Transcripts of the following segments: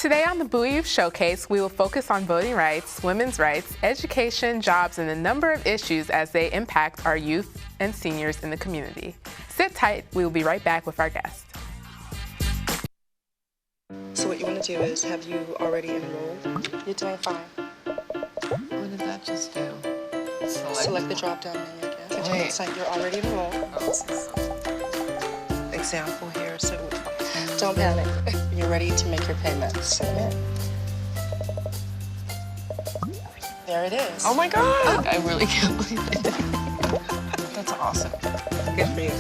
Today on the Bowie Youth Showcase, we will focus on voting rights, women's rights, education, jobs, and a number of issues as they impact our youth and seniors in the community. Sit tight, we will be right back with our guest. So what you want to do is, have you already enrolled? You're doing fine. What did that just do? Select the drop-down menu again. Continue to site, you're already enrolled. Example here, so don't panic. You're ready to make your payments. Submit. There it is. Oh my God! I really can't believe it. That's awesome. Good for you.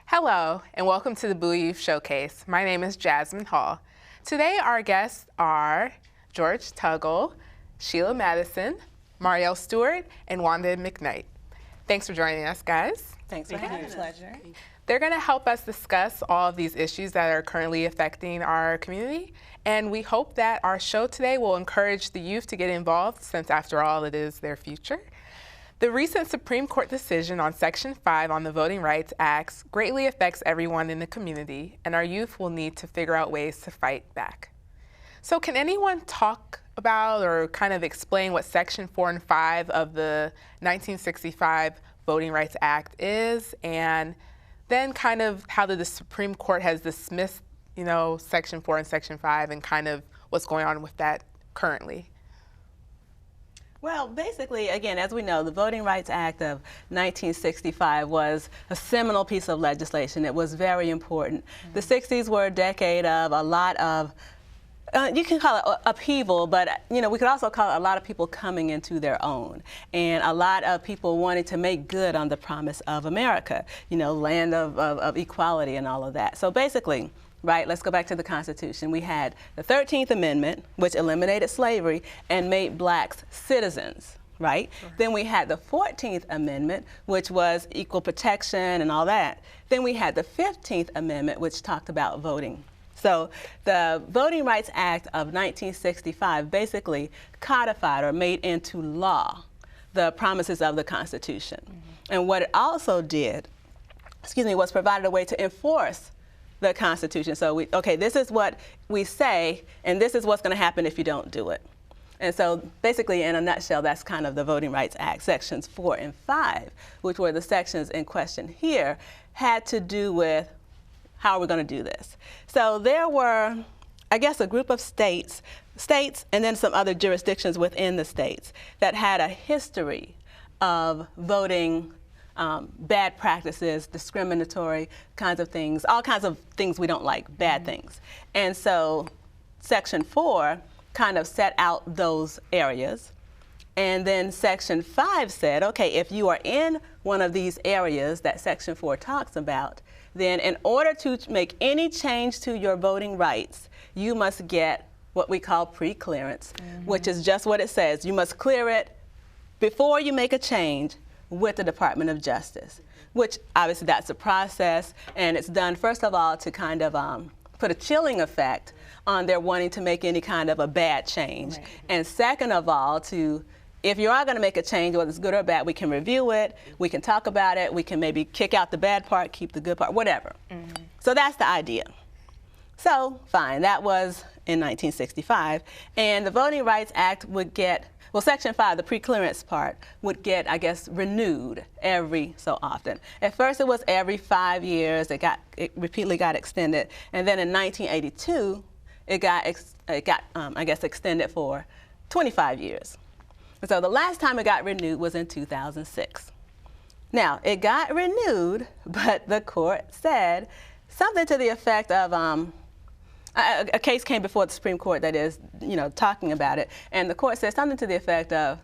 Hello, and welcome to the Bowie Youth Showcase. My name is Jasmine Hall. Today, our guests are George Tuggle, Sheila Madison, Marielle Stewart, and Wanda McKnight. Thanks for joining us, guys. Thanks for having us. Pleasure. They're going to help us discuss all of these issues that are currently affecting our community, and we hope that our show today will encourage the youth to get involved, since after all, it is their future. The recent Supreme Court decision on Section 5 on the Voting Rights Act greatly affects everyone in the community, and our youth will need to figure out ways to fight back. So can anyone talk about or kind of explain what Section 4 and 5 of the 1965 Voting Rights Act is, and then kind of how the Supreme Court has dismissed, Section 4 and Section 5 and kind of what's going on with that currently? Well, basically, again, as we know, the Voting Rights Act of 1965 was a seminal piece of legislation. It was very important. Mm-hmm. The 60s were a decade of a lot of, you can call it upheaval, but we could also call it a lot of people coming into their own, and a lot of people wanting to make good on the promise of America, land of equality and all of that. So basically, right, let's go back to the Constitution. We had the 13th Amendment, which eliminated slavery and made blacks citizens, right? Sure. Then we had the 14th Amendment, which was equal protection and all that. Then we had the 15th Amendment, which talked about voting. So the Voting Rights Act of 1965 basically codified or made into law the promises of the Constitution. Mm-hmm. And what it also did, was provided a way to enforce the Constitution. So this is what we say, and this is what's going to happen if you don't do it. And so basically, in a nutshell, that's kind of the Voting Rights Act. Sections 4 and 5, which were the sections in question here, had to do with how are we going to do this. So there were, I guess, a group of states, and then some other jurisdictions within the states that had a history of voting bad practices, discriminatory kinds of things, all kinds of things we don't like, bad things. And so Section 4 kind of set out those areas. And then Section 5 said, okay, if you are in one of these areas that Section 4 talks about, then in order to make any change to your voting rights, you must get what we call pre-clearance, which is just what it says. You must clear it before you make a change with the Department of Justice, which obviously that's a process, and it's done first of all to kind of put a chilling effect on their wanting to make any kind of a bad change. Right. And second of all, if you are going to make a change, whether it's good or bad, we can review it, we can talk about it, we can maybe kick out the bad part, keep the good part, whatever. Mm-hmm. So that's the idea. So fine, that was in 1965, and the Voting Rights Act would get, Section 5, the pre-clearance part, would get, I guess, renewed every so often. At first, it was every 5 years. It repeatedly got extended, and then in 1982, it got extended for 25 years. And so the last time it got renewed was in 2006. Now, it got renewed, but the court said something to the effect of, a case came before the Supreme Court that is, talking about it, and the court said something to the effect of,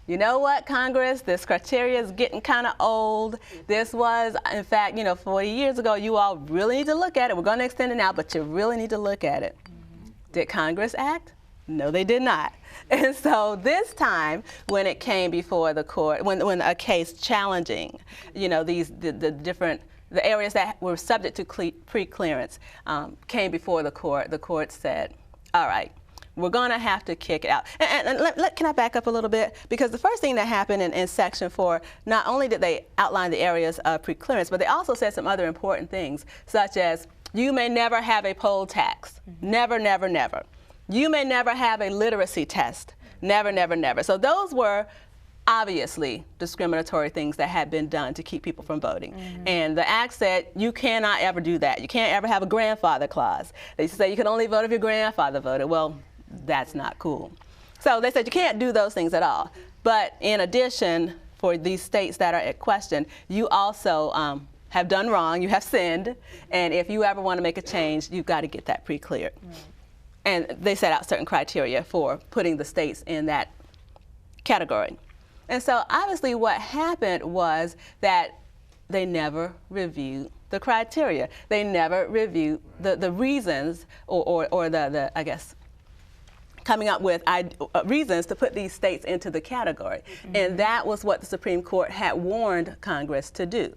you know what, Congress, this criteria is getting kind of old. This was, in fact, 40 years ago. You all really need to look at it. We're going to extend it now, but you really need to look at it. Mm-hmm. Did Congress act? No, they did not. And so this time, when it came before the court, when a case challenging, the different the areas that were subject to pre-clearance came before the court. The court said, all right, we're going to have to kick it out. Can I back up a little bit? Because the first thing that happened in Section 4, not only did they outline the areas of pre-clearance, but they also said some other important things, such as you may never have a poll tax. Never, never, never. You may never have a literacy test. Never, never, never. So those were obviously discriminatory things that had been done to keep people from voting. And the act said you cannot ever do that. You can't ever have a grandfather clause. They used to say you can only vote if your grandfather voted. Well, that's not cool. So they said you can't do those things at all. But in addition, for these states that are at question, you also have done wrong, you have sinned, and if you ever want to make a change, you've got to get that pre-cleared. And they set out certain criteria for putting the states in that category. And so obviously what happened was that they never reviewed the criteria. They never reviewed the reasons or the I guess, coming up with reasons to put these states into the category. And that was what the Supreme Court had warned Congress to do.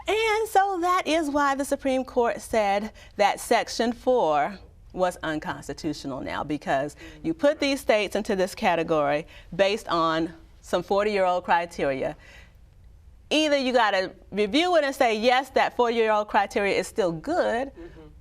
And so that is why the Supreme Court said that Section 4 was unconstitutional now, because you put these states into this category based on some 40-year-old criteria. Either you got to review it and say, yes, that 40-year-old criteria is still good,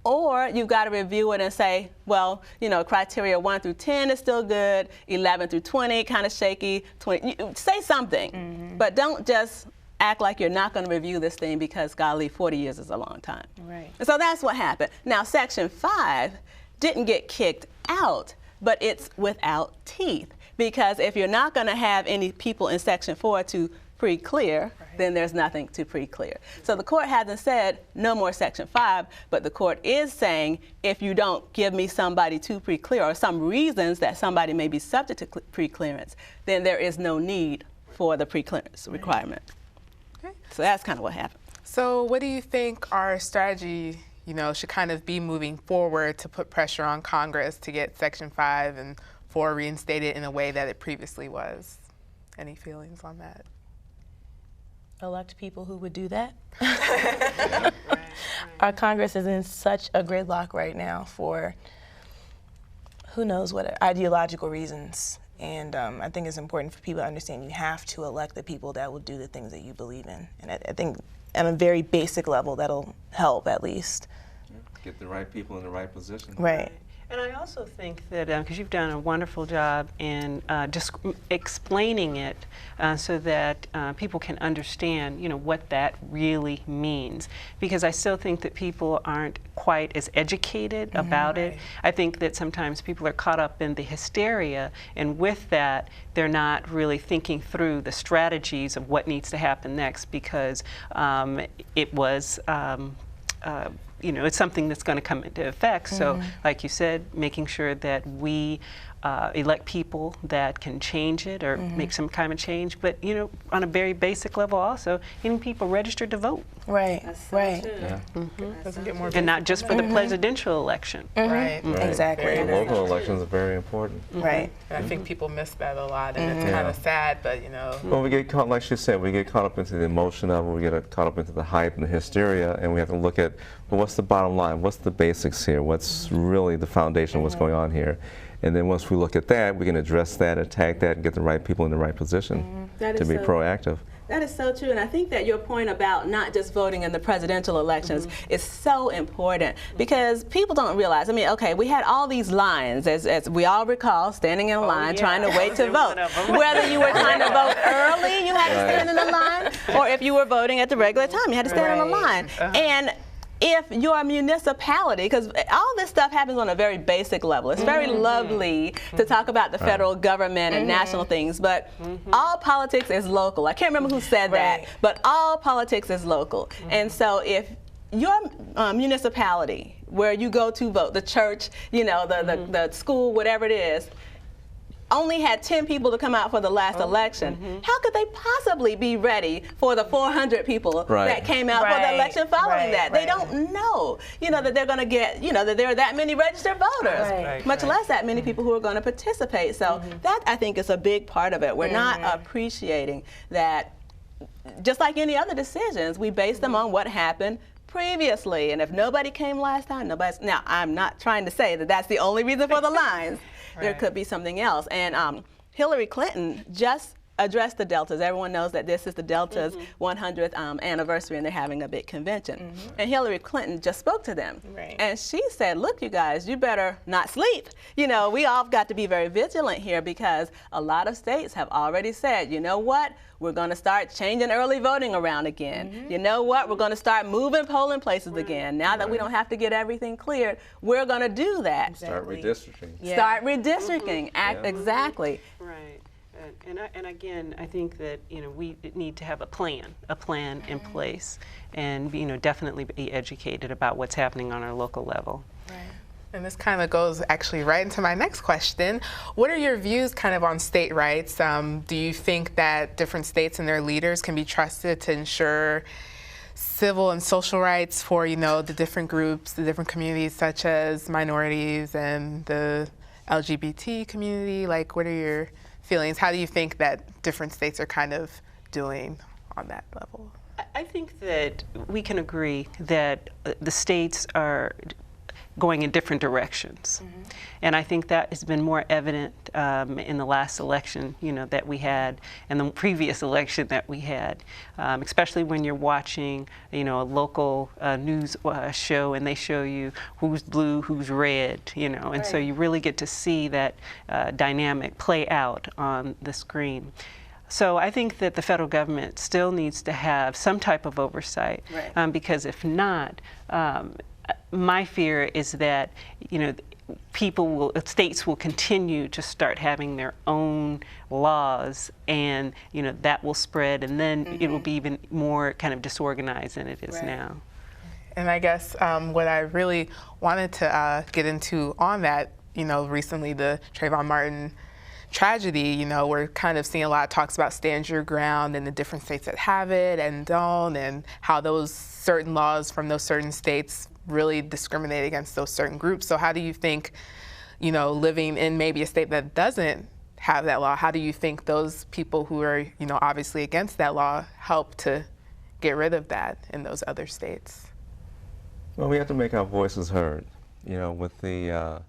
or you've got to review it and say, well, you know, criteria 1 through 10 is still good, 11 through 20 kind of shaky, 20, say something, but don't just act like you're not going to review this thing because, golly, 40 years is a long time. Right. And so that's what happened. Now, Section 5 didn't get kicked out, but it's without teeth, because if you're not going to have any people in Section 4 to pre-clear, then there's nothing to pre-clear. So the court hasn't said no more Section 5, but the court is saying if you don't give me somebody to pre-clear or some reasons that somebody may be subject to pre-clearance, then there is no need for the pre-clearance requirement. Okay. So that's kind of what happened. So what do you think our strategy, you know, should kind of be moving forward to put pressure on Congress to get Section 5 and 4 reinstated in a way that it previously was? Any feelings on that? Elect people who would do that. Our Congress is in such a gridlock right now for who knows what ideological reasons. And I think it's important for people to understand you have to elect the people that will do the things that you believe in. And I think at a very basic level, that'll help at least. Get the right people in the right position. Right. And I also think that, because you've done a wonderful job in just explaining it so that people can understand, you know, what that really means. Because I still think that people aren't quite as educated about it. I think that sometimes people are caught up in the hysteria, and with that, they're not really thinking through the strategies of what needs to happen next, because it was you know, it's something that's going to come into effect. So, like you said, making sure that we elect people that can change it or make some kind of change. But, you know, on a very basic level also, getting people registered to vote. Right, right. Yeah. Doesn't get more And not just for the presidential election. Right. Exactly. The local elections are very important. Right. And I think people miss that a lot, and it's kind of sad, but, you know. Well, we get caught, like she said, we get caught up into the emotion of it, we get caught up into the hype and the hysteria, and we have to look at, well, what's the bottom line? What's the basics here? What's really the foundation of what's going on here? And then once we look at that, we can address that, attack that, and get the right people in the right position to be proactive. That is so true, and I think that your point about not just voting in the presidential elections is so important, because people don't realize, I mean, okay, we had all these lines, as we all recall, standing in a line trying to wait to vote. Whether you were trying to vote early, you had to stand in the line, or if you were voting at the regular time, you had to stand in the line. And if your municipality, because all this stuff happens on a very basic level. It's very lovely to talk about the federal government and national things, but all politics is local. I can't remember who said that, but all politics is local. And so if your municipality, where you go to vote, the church, you know, the school, whatever it is, only had 10 people to come out for the last election, how could they possibly be ready for the 400 people that came out for the election following that? They don't know, you know, that they're going to get, you know, that there are that many registered voters, much less that many people who are going to participate. So that, I think, is a big part of it. We're not appreciating that just like any other decisions, we base them on what happened previously. And if nobody came last time, nobody's. Now, I'm not trying to say that that's the only reason for the lines. There could be something else. And Hillary Clinton just addressed the Deltas. Everyone knows that this is the Deltas' 100th anniversary, and they're having a big convention. And Hillary Clinton just spoke to them. And she said, look, you guys, you better not sleep. You know, we all got to be very vigilant here, because a lot of states have already said, you know what, we're going to start changing early voting around again. You know what, we're going to start moving polling places again. Now that we don't have to get everything cleared, we're going to do that. Start redistricting. Start redistricting. Exactly. Right. And again, I think that, you know, we need to have a plan in place, and, you know, definitely be educated about what's happening on our local level. And this kind of goes actually right into my next question. What are your views kind of on state rights? Do you think that different states and their leaders can be trusted to ensure civil and social rights for, you know, the different groups, the different communities, such as minorities and the LGBT community? Like, what are your feelings? How do you think that different states are kind of doing on that level? I think that we can agree that the states are going in different directions. And I think that has been more evident in the last election, you know, that we had, and the previous election that we had, especially when you're watching, you know, a local news show, and they show you who's blue, who's red, you know, and so you really get to see that dynamic play out on the screen. So I think that the federal government still needs to have some type of oversight, because if not, my fear is that, you know, states will continue to start having their own laws, and, you know, that will spread, and then it will be even more kind of disorganized than it is now. And I guess what I really wanted to get into on that, you know, recently the Trayvon Martin tragedy, you know, we're kind of seeing a lot of talks about stand your ground and the different states that have it and don't, and how those certain laws from those certain states really discriminate against those certain groups. So how do you think, you know, living in maybe a state that doesn't have that law, how do you think those people who are, you know, obviously against that law help to get rid of that in those other states? Well, we have to make our voices heard. You know, with the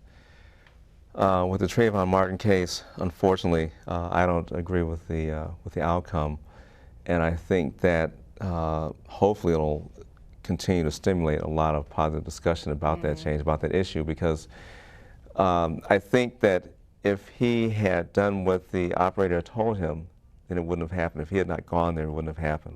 Trayvon Martin case, unfortunately, I don't agree with the outcome, and I think that hopefully it'll continue to stimulate a lot of positive discussion about that change, about that issue, because I think that if he had done what the operator told him, then it wouldn't have happened. If he had not gone there, it wouldn't have happened.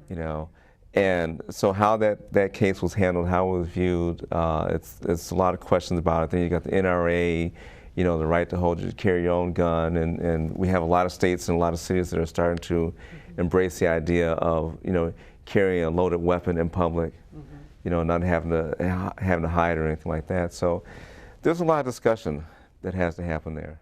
You know, and so how that case was handled, how it was viewed, it's a lot of questions about it. Then you got the NRA, you know, the right to carry your own gun, and we have a lot of states and a lot of cities that are starting to embrace the idea of, you know, carrying a loaded weapon in public, you know, not having to hide or anything like that. So there's a lot of discussion that has to happen there.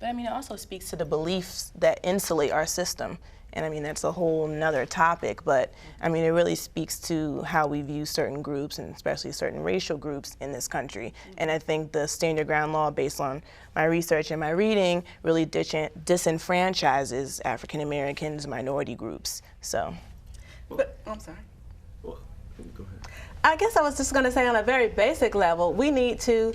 But I mean, it also speaks to the beliefs that insulate our system. And I mean, that's a whole nother topic, but I mean, it really speaks to how we view certain groups, and especially certain racial groups in this country. And I think the Stand Your Ground law, based on my research and my reading, really disenfranchises African Americans, minority groups. So. But, I'm sorry. Well, go ahead. I guess I was just going to say, on a very basic level, we need to,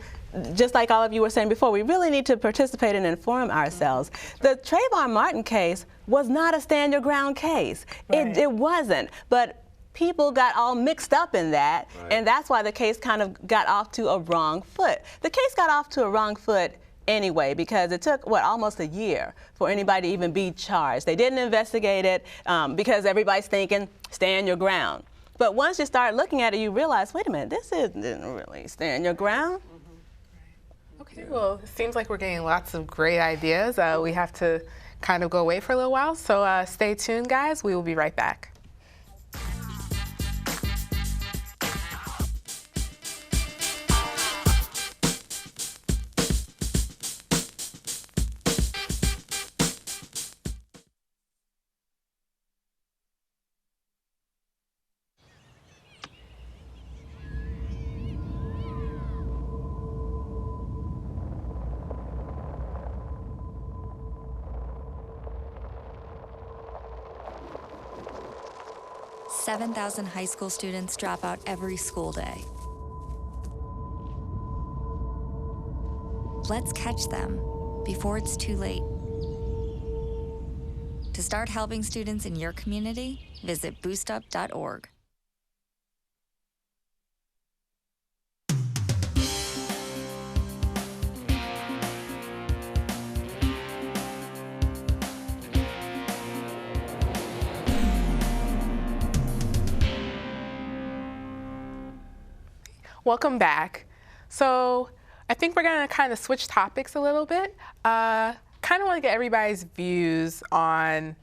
just like all of you were saying before, we really need to participate and inform ourselves. The Trayvon Martin case was not a stand your ground case. It wasn't. But people got all mixed up in that, and that's why the case kind of got off to a wrong foot. The case got off to a wrong foot anyway, because it took, what, almost a year for anybody to even be charged. They didn't investigate it because everybody's thinking, stand your ground. But once you start looking at it, you realize, wait a minute, this didn't really stand your ground. Okay, well, it seems like we're getting lots of great ideas. We have to kind of go away for a little while, so stay tuned, guys. We will be right back. 7,000 high school students drop out every school day. Let's catch them before it's too late. To start helping students in your community, visit boostup.org. Welcome back. So I think we're going to kind of switch topics a little bit. Kind of want to get everybody's views on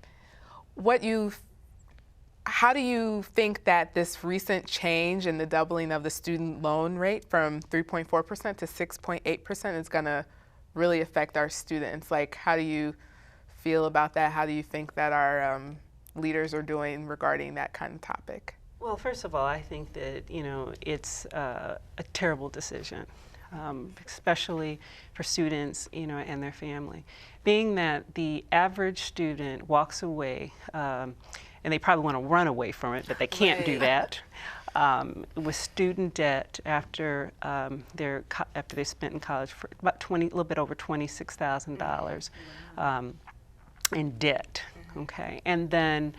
how do you think that this recent change in the doubling of the student loan rate from 3.4% to 6.8% is going to really affect our students? Like, how do you feel about that? How do you think that our leaders are doing regarding that kind of topic? Well, first of all, I think that, it's a terrible decision, especially for students, and their family. Being that the average student walks away, and they probably want to run away from it, but they can't do that, with student debt after they spent in college for about a little bit over $26,000 in debt, okay? And then,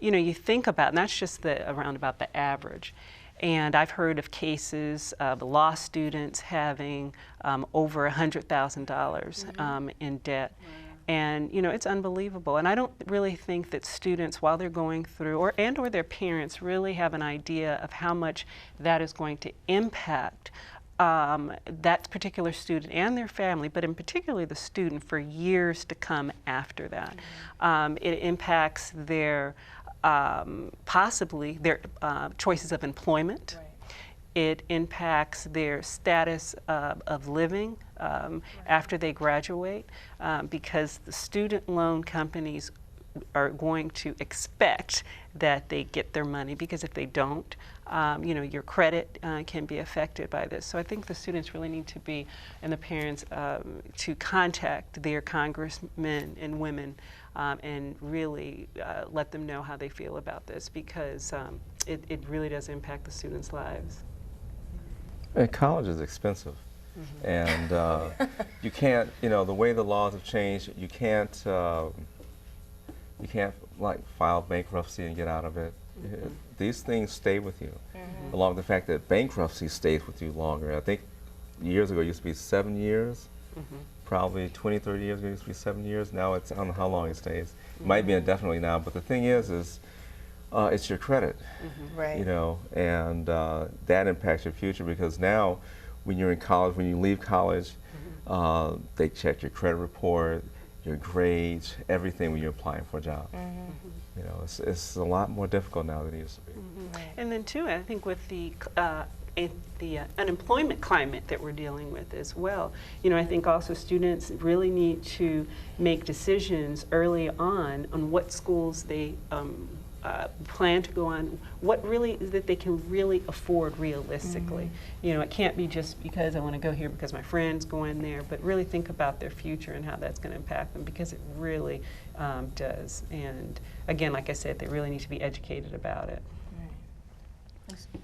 you think about, and that's just around about the average. And I've heard of cases of law students having over $100,000 in debt. And, it's unbelievable. And I don't really think that students, while they're going through, or their parents, really have an idea of how much that is going to impact that particular student and their family, but in particular the student for years to come after that. It impacts their possibly their choices of employment. Right. It impacts their status of living after they graduate, because the student loan companies are going to expect that they get their money, because if they don't, your credit can be affected by this. So I think the students really need to be, and the parents, to contact their congressmen and women and really let them know how they feel about this, because it really does impact the students' lives. And college is expensive. And you can't, the way the laws have changed, you can't like file bankruptcy and get out of it. These things stay with you, along with the fact that bankruptcy stays with you longer. I think years ago it used to be 7 years. Probably 20, 30 years ago it used to be 7 years. Now it's, I don't know how long it stays. It might be indefinitely now, but the thing is it's your credit, Right. And that impacts your future, because now when you're in college, when you leave college, they check your credit report, your grades, everything when you're applying for a job. It's a lot more difficult now than it used to be. And then too, I think with the unemployment climate that we're dealing with as well, I think also students really need to make decisions early on what schools they plan to go on, what really is that they can really afford realistically. It can't be just because I want to go here because my friend's going there, but really think about their future and how that's going to impact them, because it really does. And again, like I said, they really need to be educated about it.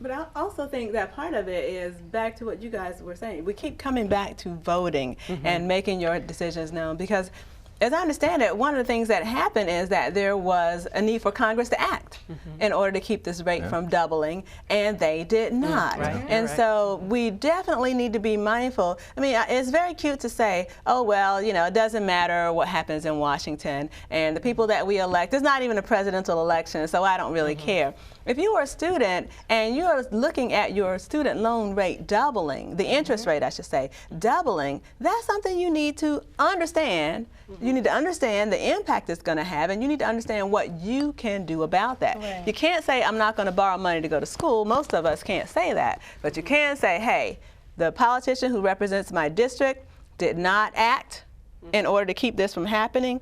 But I also think that part of it is back to what you guys were saying. We keep coming back to voting and making your decisions known, because as I understand it, one of the things that happened is that there was a need for Congress to act in order to keep this rate from doubling, and they did not. And so we definitely need to be mindful. I mean, it's very cute to say, oh, well, it doesn't matter what happens in Washington, and the people that we elect, it's not even a presidential election, so I don't really care. If you are a student and you're looking at your student loan rate doubling, the interest rate, I should say, doubling, that's something you need to understand. You need to understand the impact it's going to have, and you need to understand what you can do about that. You can't say, I'm not going to borrow money to go to school. Most of us can't say that. But you can say, hey, the politician who represents my district did not act in order to keep this from happening.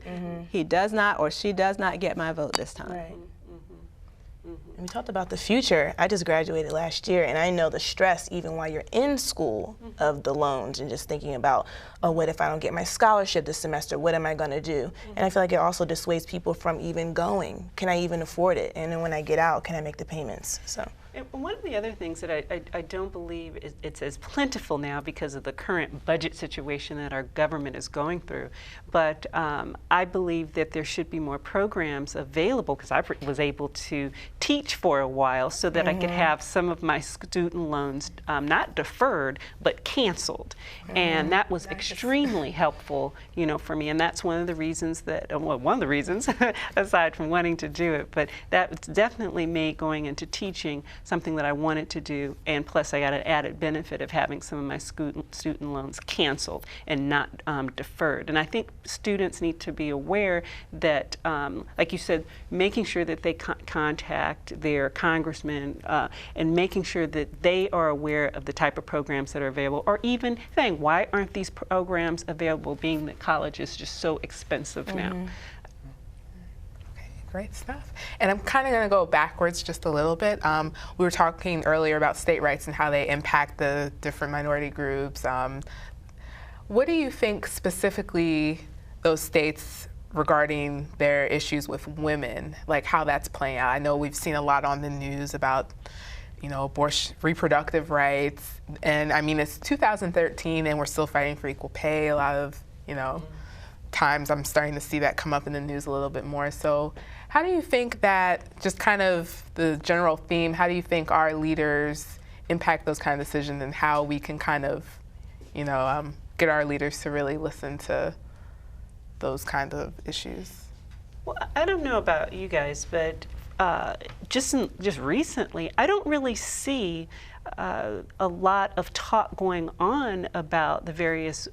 He does not, or she does not get my vote this time. We talked about the future. I just graduated last year, and I know the stress, even while you're in school, of the loans and just thinking about, oh, what if I don't get my scholarship this semester? What am I going to do? And I feel like it also dissuades people from even going. Can I even afford it? And then when I get out, can I make the payments? So. And one of the other things that I don't believe it's as plentiful now because of the current budget situation that our government is going through, but I believe that there should be more programs available, because I was able to teach for a while so that I could have some of my student loans not deferred but canceled, and that was extremely helpful, you know, for me. And that's one of the reasons that, well, one of the reasons aside from wanting to do it, but that definitely made going into teaching something that I wanted to do, and plus I got an added benefit of having some of my student loans canceled and not deferred. And I think students need to be aware that, like you said, making sure that they contact their congressman and making sure that they are aware of the type of programs that are available, or even saying, why aren't these programs available, being that college is just so expensive now. Great stuff. And I'm kind of going to go backwards just a little bit. We were talking earlier about state rights and how they impact the different minority groups. What do you think specifically those states regarding their issues with women, like how that's playing out? I know we've seen a lot on the news about, you know, abortion, reproductive rights, and I mean, it's 2013 and we're still fighting for equal pay. A lot of, you know, times I'm starting to see that come up in the news a little bit more. So how do you think that, just kind of the general theme, how do you think our leaders impact those kind of decisions, and how we can kind of, you know, get our leaders to really listen to those kinds of issues? Well, I don't know about you guys, but just recently, I don't really see a lot of talk going on about the various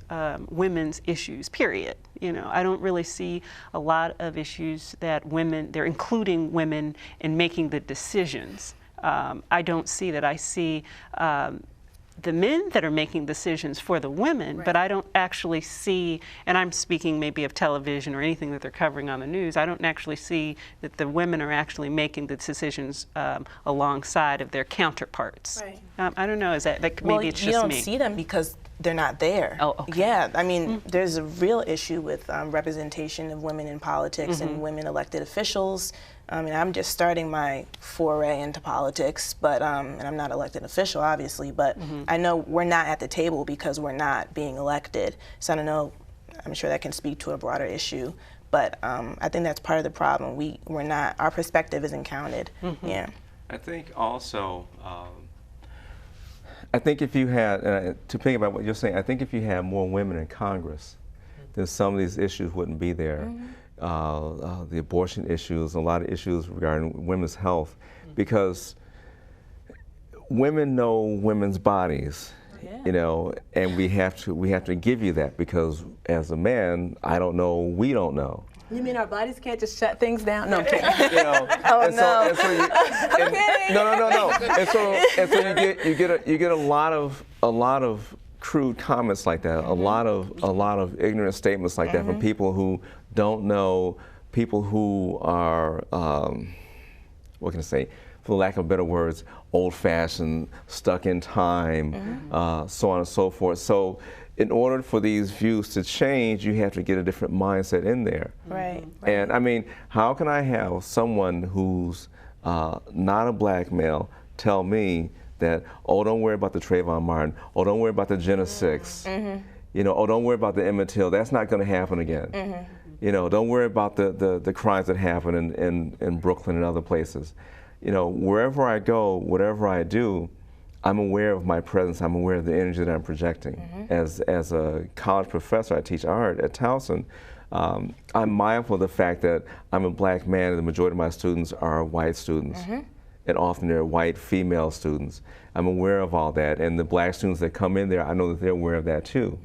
women's issues, period. You know, I don't really see a lot of issues that they're including women in making the decisions. I don't see that. I see the men that are making decisions for the women, but I don't actually see, and I'm speaking maybe of television or anything that they're covering on the news, I don't actually see that the women are actually making the decisions alongside of their counterparts. I don't know, is that maybe well, it's just me? You don't me. see them because they're not there. Oh, okay. Yeah, I mean, there's a real issue with representation of women in politics and women elected officials. And I'm just starting my foray into politics, but and I'm not elected official, obviously, but I know we're not at the table because we're not being elected. So I don't know, I'm sure that can speak to a broader issue, but I think that's part of the problem. We're not, our perspective isn't counted. Yeah. I think also, I think if you had, to think about what you're saying, I think if you had more women in Congress, then some of these issues wouldn't be there. The abortion issues, a lot of issues regarding women's health, because women know women's bodies, you know, and we have to give you that, because as a man, I don't know, we don't know. You mean our bodies can't just shut things down? No, I'm kidding. You know, oh and no. So, no. And so you get a lot of crude comments like that, a lot of ignorant statements like that from people who don't know, people who are, what can I say, for lack of better words, old-fashioned, stuck in time, so on and so forth. So in order for these views to change, you have to get a different mindset in there. Right. And I mean, how can I have someone who's not a black male tell me that, oh, don't worry about the Trayvon Martin, oh, don't worry about the Jenna Six, you know, oh, don't worry about the Emmett Till, that's not going to happen again. You know, don't worry about the crimes that happen in Brooklyn and other places. You know, wherever I go, whatever I do, I'm aware of my presence, I'm aware of the energy that I'm projecting. As a college professor, I teach art at Towson. I'm mindful of the fact that I'm a black man and the majority of my students are white students. And often they're white female students. I'm aware of all that, and the black students that come in there, I know that they're aware of that too.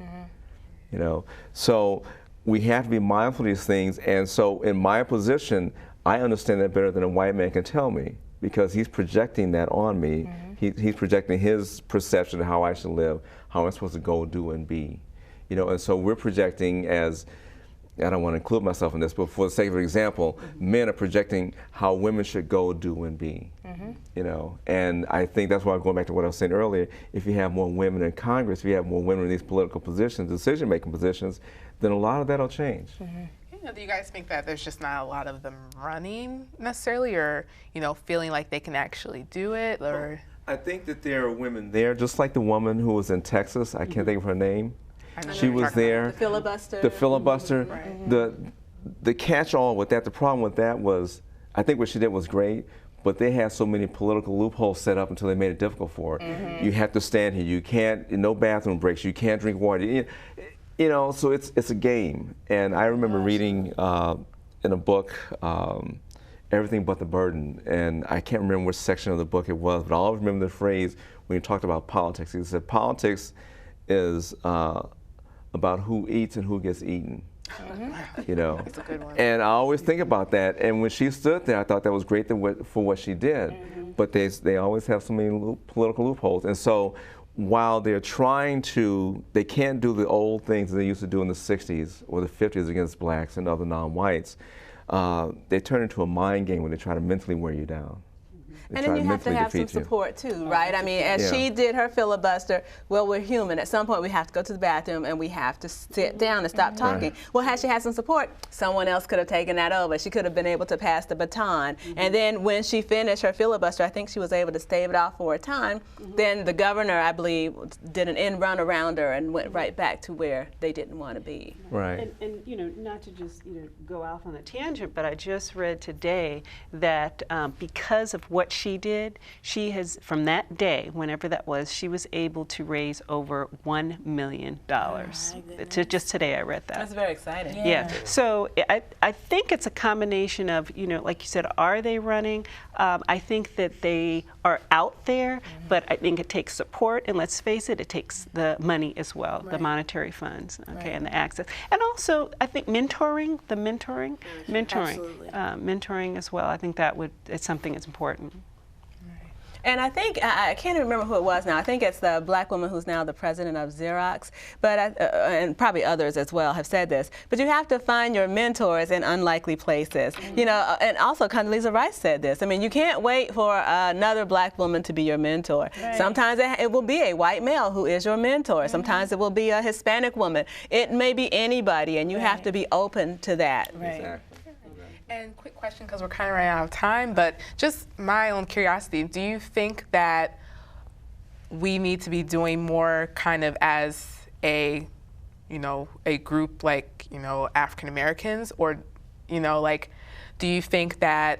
You know, so we have to be mindful of these things, and so in my position, I understand that better than a white man can tell me, because he's projecting that on me. He's projecting his perception of how I should live, how I'm supposed to go, do, and be. You know, and so we're projecting as, I don't want to include myself in this, but for the sake of example, men are projecting how women should go, do, and be. You know, and I think that's why I'm going back to what I was saying earlier. If you have more women in Congress, if you have more women in these political positions, decision-making positions, then a lot of that'll change. Do you guys think that there's just not a lot of them running necessarily, or feeling like they can actually do it, or? I think that there are women there, just like the woman who was in Texas. I can't think of her name. She was there. The filibuster. The filibuster. The catch-all with that, the problem with that was, I think what she did was great, but they had so many political loopholes set up until they made it difficult for her. You have to stand here. You can't, no bathroom breaks. You can't drink water. You know, so it's a game. And I remember reading in a book, Everything But the Burden, and I can't remember which section of the book it was, but I always remember the phrase when he talked about politics. He said, politics is about who eats and who gets eaten. You know, That's a good one. And I always think about that. And when she stood there, I thought that was great for what she did. But they always have so many political loopholes. And so while they're trying to, they can't do the old things that they used to do in the 60s or the 50s against blacks and other non-whites. They turn into a mind game when they try to mentally wear you down. And then you have to have some support too, right? I mean, as she did her filibuster, well, we're human. At some point, we have to go to the bathroom and we have to sit down and stop talking. Well, had she had some support, someone else could have taken that over. She could have been able to pass the baton. And then when she finished her filibuster, I think she was able to stave it off for a time. Then the governor, I believe, did an end run around her and went right back to where they didn't want to be. Right. And not to just go off on a tangent, but I just read today that because of what she did, she has, from that day, whenever that was, she was able to raise over $1 million. Just today I read that. That's very exciting. Yeah. So I think it's a combination of, like you said, are they running? I think that they are out there, but I think it takes support, and let's face it, it takes the money as well, the monetary funds, and the access. And also, I think mentoring, mentoring as well. I think it's something that's important. And I think, I can't remember who it was now, I think it's the black woman who's now the president of Xerox, but and probably others as well have said this, but you have to find your mentors in unlikely places. And also Condoleezza Rice said this. I mean, you can't wait for another black woman to be your mentor. Sometimes it will be a white male who is your mentor. Sometimes it will be a Hispanic woman. It may be anybody, and you have to be open to that. Exactly. And quick question, because we're kind of running out of time, but just my own curiosity, do you think that we need to be doing more kind of as a group like, African Americans, or, like, do you think that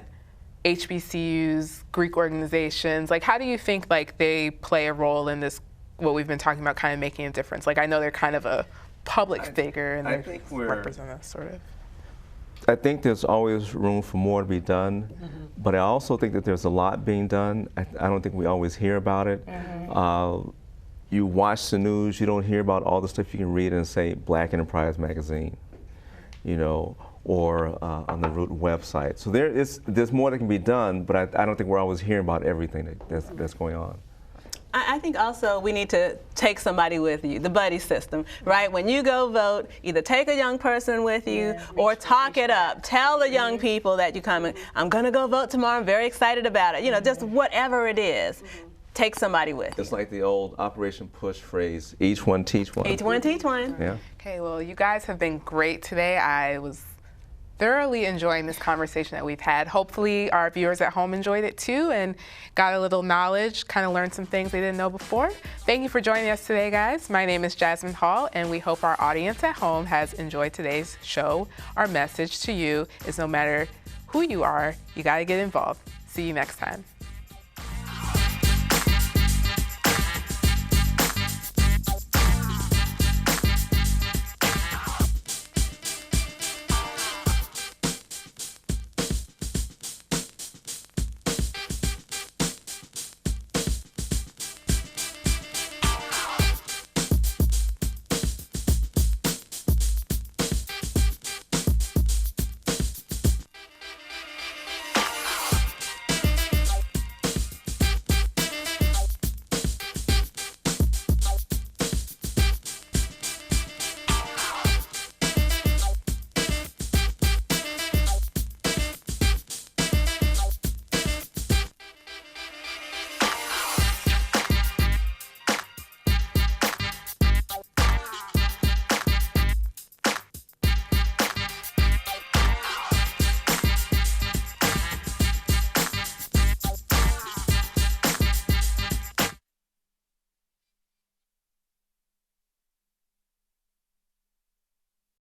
HBCUs, Greek organizations, like, how do you think, like, they play a role in this, what we've been talking about, kind of making a difference? Like, I know they're kind of a public figure and they represent us, sort of. I think there's always room for more to be done, but I also think that there's a lot being done. I don't think we always hear about it. You watch the news, you don't hear about all the stuff you can read in, say, Black Enterprise magazine, or on the Root website. So there's more that can be done, but I don't think we're always hearing about everything that's going on. I think also we need to take somebody with you, the buddy system, right? When you go vote, either take a young person with you or talk it up. Tell the young people that you come, I'm going to go vote tomorrow, I'm very excited about it. Just whatever it is, take somebody with you. It's like the old Operation Push phrase, each one teach one. Each one teach one. Yeah. Okay, well, you guys have been great today. I was thoroughly enjoying this conversation that we've had. Hopefully our viewers at home enjoyed it too and got a little knowledge, kind of learned some things they didn't know before. Thank you for joining us today, guys. My name is Jasmine Hall, and we hope our audience at home has enjoyed today's show. Our message to you is no matter who you are, you got to get involved. See you next time.